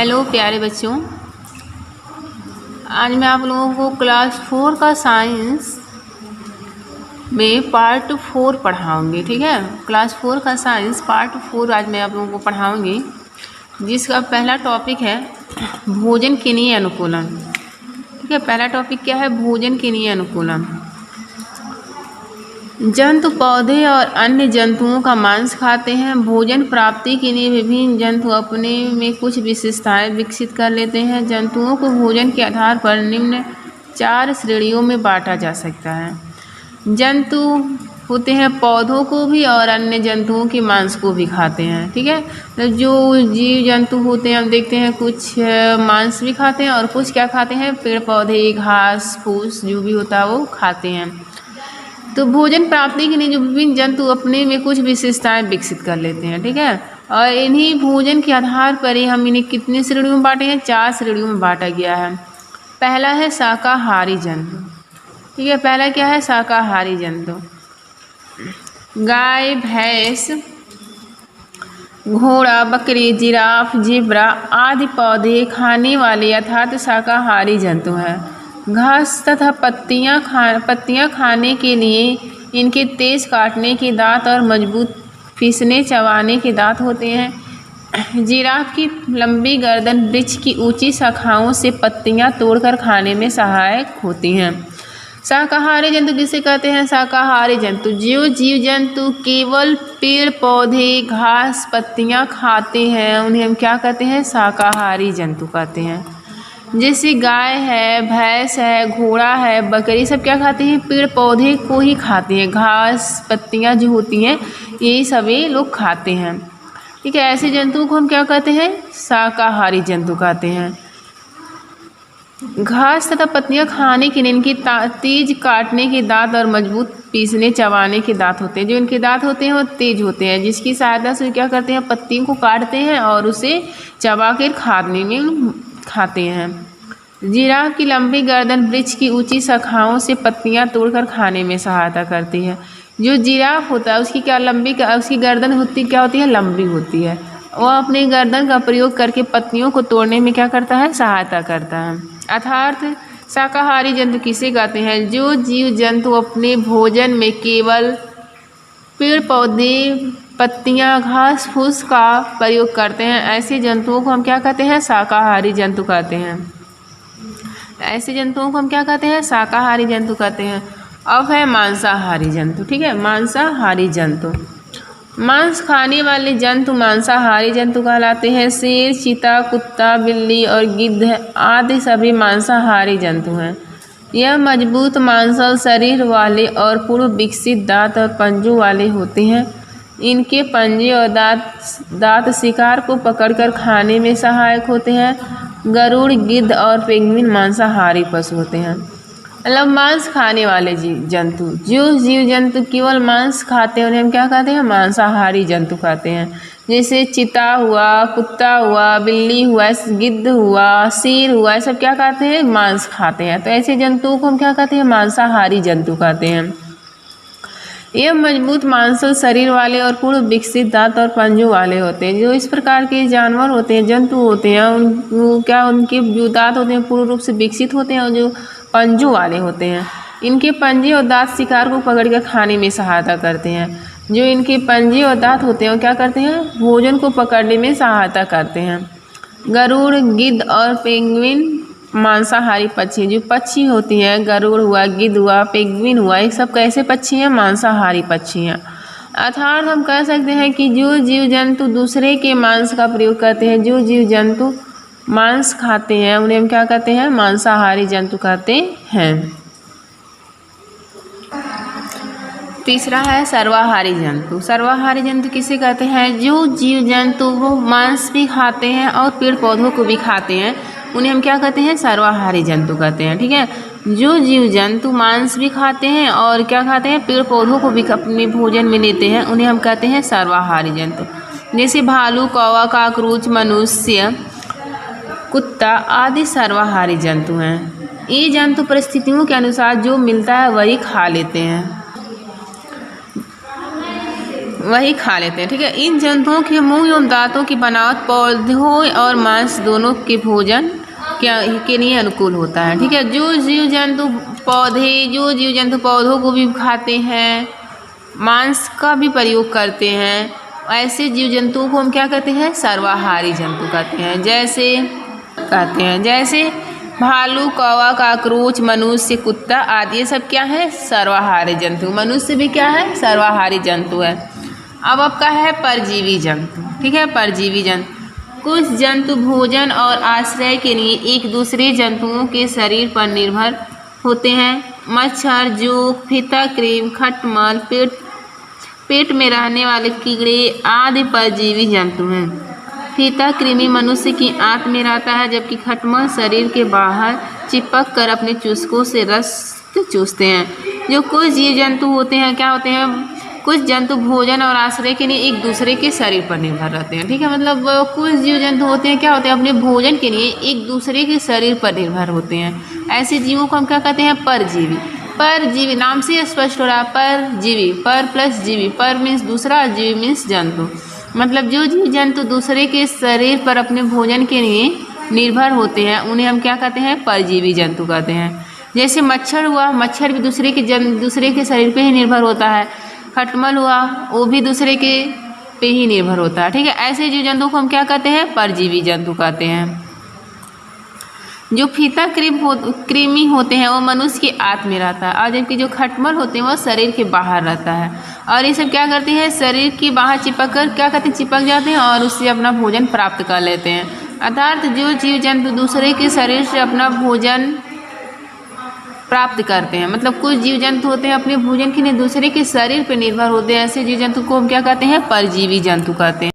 Hello प्यारे बच्चों, आज मैं आप लोगों को क्लास 4 का साइंस में पार्ट 4 पढ़ाऊंगी। ठीक है, क्लास 4 का साइंस पार्ट 4 आज मैं आप लोगों को पढ़ाऊंगी, जिसका पहला टॉपिक है भोजन किन्हीं अनुकूलन। ठीक है, पहला टॉपिक क्या है? भोजन किन्हीं अनुकूलन। जंतु पौधे और अन्य जंतुओं का मांस खाते हैं। भोजन प्राप्ति के लिए विभिन्न जंतु अपने में कुछ विशेषताएं विकसित कर लेते हैं। जंतुओं को भोजन के आधार पर निम्न 4 श्रेणियों में बांटा जा सकता है। जंतु होते हैं पौधों को भी और अन्य जंतुओं के मांस को भी खाते हैं। ठीक है, तो जो जीव जंतु होते हैं हम देखते हैं कुछ मांस भी खाते हैं और कुछ क्या खाते हैं? पेड़ पौधे, घास फूस जो भी होता है वो खाते हैं। तो भोजन प्राप्ति के लिए जो विभिन्न जंतु अपने में कुछ विशेषताएं विकसित कर लेते हैं। ठीक है, और इन्हीं भोजन के आधार पर ही हम इन्हें कितनी श्रेणियों में बांटे हैं? 4 श्रेणियों में बांटा गया है। पहला है शाकाहारी जंतु। ठीक है, पहला क्या है? शाकाहारी जंतु। गाय, भैंस, घोड़ा, बकरी, जिराफ, जेब्रा आदि पौधे खाने वाले अर्थात शाकाहारी जंतु हैं। घास तथा पत्तियां खाने के लिए इनके तेज काटने के दांत और मजबूत पीसने चबाने के दांत होते हैं। जिराफ की लंबी गर्दन वृक्ष की ऊंची शाखाओं से पत्तियां तोड़कर खाने में सहायक होती हैं। शाकाहारी जंतु किसे कहते हैं? शाकाहारी जंतु जो जीव जंतु केवल पेड़ पौधे, घास, पत्तियां खाते हैं उन्हें हम क्या कहते हैं? शाकाहारी जंतु कहते हैं। जैसे गाय है, भैंस है, घोड़ा है, बकरी सब क्या खाते हैं? पेड़ पौधे को ही खाते हैं। घास पत्तियां जो होती हैं यही सभी लोग खाते हैं। ठीक है, ऐसे जंतुओं को हम क्या कहते हैं? शाकाहारी जंतु कहते हैं। घास तथा पत्तियां खाने के लिए इनकी तेज काटने के दांत और मजबूत पीसने चबाने के दांत होते हैं। जो इनके दांत होते हैं वो तेज होते हैं, जिसकी सहायता से क्या करते हैं? पत्तियों को काटते हैं और उसे चबा कर खाते हैं। जिराफ की लंबी गर्दन वृक्ष की ऊंची शाखाओं से पत्तियां तोड़कर खाने में सहायता करती है। जो जिराफ होता है उसकी उसकी गर्दन क्या होती है? लंबी होती है। वह अपनी गर्दन का प्रयोग करके पत्तियों को तोड़ने में क्या करता है? सहायता करता है। अर्थात शाकाहारी जंतु किसे कहते हैं? जो जीव जंतु अपने भोजन में केवल पेड़ पौधे, पत्तियां, घास फूस का प्रयोग करते हैं, ऐसे जंतुओं को हम क्या कहते हैं? शाकाहारी जंतु कहते हैं। ऐसे जंतुओं को हम क्या कहते हैं? शाकाहारी जंतु कहते हैं। अब है मांसाहारी जंतु। ठीक है, मांसाहारी जंतु। मांस खाने वाले जंतु मांसाहारी जंतु कहलाते हैं। शेर, चीता, कुत्ता, बिल्ली और गिद्ध आदि सभी मांसाहारी जंतु हैं। यह मजबूत मांसल शरीर वाले और पूर्व विकसित दांत और पंजों वाले होते हैं। इनके पंजे और दांत शिकार को पकड़कर खाने में सहायक होते हैं। गरुड़, गिद्ध और पेंगुइन मांसाहारी पशु होते हैं। मतलब मांस खाने वाले जंतु, जो जीव जंतु केवल मांस खाते हैं उन्हें हम क्या कहते हैं? मांसाहारी जंतु कहते हैं। जैसे चीता हुआ, कुत्ता हुआ, बिल्ली हुआ, गिद्ध हुआ, शेर हुआ, सब क्या कहते हैं? मांस खाते हैं। तो ऐसे जंतुओं को हम क्या कहते हैं? मांसाहारी जंतु कहते हैं। ये मजबूत मांसल शरीर वाले और पूर्ण विकसित दांत और पंजों वाले होते हैं। जो इस प्रकार के जानवर होते हैं, जंतु होते हैं, उनके जो दांत होते हैं पूर्ण रूप से विकसित होते हैं और जो पंजों वाले होते हैं, इनके पंजे और दांत शिकार को पकड़कर खाने में सहायता करते हैं। जो इनके पंजे और दांत होते हैं वो क्या करते हैं? भोजन को पकड़ने में सहायता करते हैं। गरुड़, गिद्ध और पेंगुइन मांसाहारी पक्षी। जो पक्षी होती हैं, गरुड़ हुआ, गिद्ध हुआ, पेंगुइन हुआ, ये सब कैसे पक्षी हैं? मांसाहारी पक्षी हैं। अर्थात हम कह सकते हैं कि जो जीव जंतु दूसरे के मांस का प्रयोग करते हैं, जो जीव जंतु मांस खाते हैं उन्हें हम क्या कहते हैं? मांसाहारी जंतु कहते हैं। तीसरा है सर्वाहारी जंतु। सर्वाहारी जंतु किसे कहते हैं? जो जीव जंतु वो मांस भी खाते हैं और पेड़ पौधों को भी खाते हैं उन्हें हम क्या कहते हैं? सर्वाहारी जंतु कहते हैं। ठीक है, जो जीव जंतु मांस भी खाते हैं और क्या खाते हैं? पेड़ पौधों को भी अपने भोजन में लेते हैं उन्हें हम कहते हैं सर्वाहारी जंतु। जैसे भालू, कौवा, काकरोच, मनुष्य, कुत्ता आदि सर्वाहारी जंतु हैं। ये जंतु परिस्थितियों के अनुसार जो मिलता है वही खा लेते हैं। वही खा लेते हैं। ठीक है, इन जंतुओं के मुंह एवं दांतों की बनावट पौधों और मांस दोनों के भोजन के लिए अनुकूल होता है। ठीक है, जो जीव जंतु पौधों को भी खाते हैं, मांस का भी प्रयोग करते हैं, ऐसे जीव जंतुओं को हम क्या कहते हैं? सर्वाहारी जंतु कहते हैं। जैसे भालू, कौवा, काकरोच, मनुष्य, कुत्ता आदि, ये सब क्या है? सर्वाहारी जंतु। मनुष्य भी क्या है? सर्वाहारी जंतु है। अब आपका है परजीवी जंतु। ठीक है, परजीवी जंतु। कुछ जंतु भोजन और आश्रय के लिए एक दूसरे जंतुओं के शरीर पर निर्भर होते हैं। मच्छर, जोंक, फीताक्रीम, खटमल, पेट में रहने वाले कीड़े आदि परजीवी जंतु हैं। फीताकृमि मनुष्य की आंत में रहता है, जबकि खटमल शरीर के बाहर चिपक कर अपने चूसकों से रस चूसते हैं। जो कुछ जीव जंतु होते हैं, क्या होते हैं? कुछ जंतु भोजन और आश्रय के लिए एक दूसरे के शरीर पर निर्भर रहते हैं। ठीक है, मतलब कुछ जीव जंतु होते हैं, क्या होते हैं? अपने भोजन के लिए एक दूसरे के शरीर पर निर्भर होते हैं। ऐसे जीवों को हम क्या कहते हैं? परजीवी। परजीवी नाम से स्पष्ट हो रहा है, परजीवी, पर प्लस जीवी। पर मीन्स दूसरा, जीवी मीन्स जंतु। मतलब जो जीव जंतु दूसरे के शरीर पर अपने भोजन के लिए निर्भर होते हैं, उन्हें हम क्या कहते हैं? परजीवी जंतु कहते हैं। जैसे मच्छर हुआ, मच्छर भी दूसरे के शरीर पे ही निर्भर होता है। खटमल हुआ, वो भी दूसरे के पे ही निर्भर होता है। ठीक है, ऐसे जीव जंतु को हम क्या कहते हैं? परजीवी जंतु कहते हैं। जो फीताकृमि होते हैं वो मनुष्य के आंत में रहता है, और जबकि जो खटमल होते हैं वो शरीर के बाहर रहता है। और ये सब क्या करते हैं? शरीर के बाहर चिपक कर क्या करते हैं? चिपक जाते हैं और उससे अपना भोजन प्राप्त कर लेते हैं। अर्थात जो जीव जंतु दूसरे के शरीर से अपना भोजन प्राप्त करते हैं, मतलब कुछ जीव जंतु होते हैं अपने भोजन के लिए दूसरे के शरीर पर निर्भर होते हैं, ऐसे जीव जंतु को हम क्या कहते हैं? परजीवी जंतु कहते हैं।